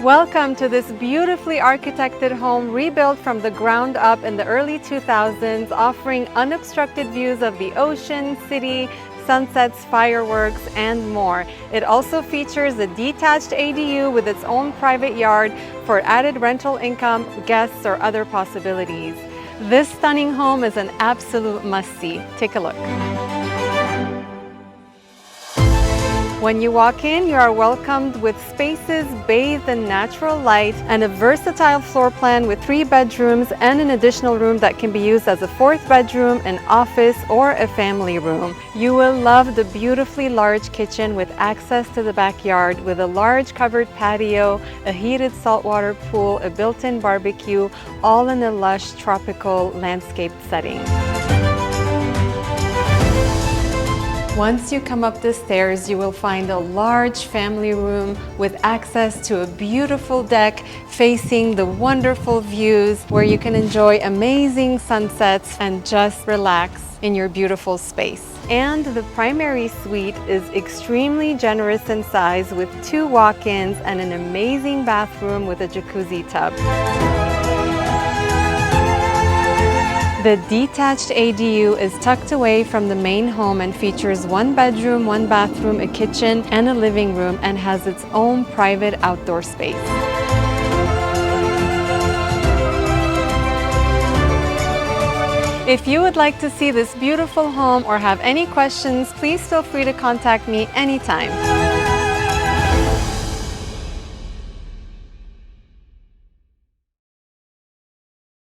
Welcome to this beautifully architected home rebuilt from the ground up in the early 2000s, offering unobstructed views of the ocean, city, sunsets, fireworks, and more. It also features a detached ADU with its own private yard for added rental income, guests, or other possibilities. This stunning home is an absolute must-see. Take a look. When you walk in, you are welcomed with spaces bathed in natural light and a versatile floor plan with 3 bedrooms and an additional room that can be used as a 4th bedroom, an office, or a family room. You will love the beautifully large kitchen with access to the backyard with a large covered patio, a heated saltwater pool, a built-in barbecue, all in a lush tropical landscape setting. Once you come up the stairs, you will find a large family room with access to a beautiful deck facing the wonderful views where you can enjoy amazing sunsets and just relax in your beautiful space. And the primary suite is extremely generous in size with 2 walk-ins and an amazing bathroom with a jacuzzi tub. The detached ADU is tucked away from the main home and features 1 bedroom, 1 bathroom, a kitchen, and a living room, and has its own private outdoor space. If you would like to see this beautiful home or have any questions, please feel free to contact me anytime.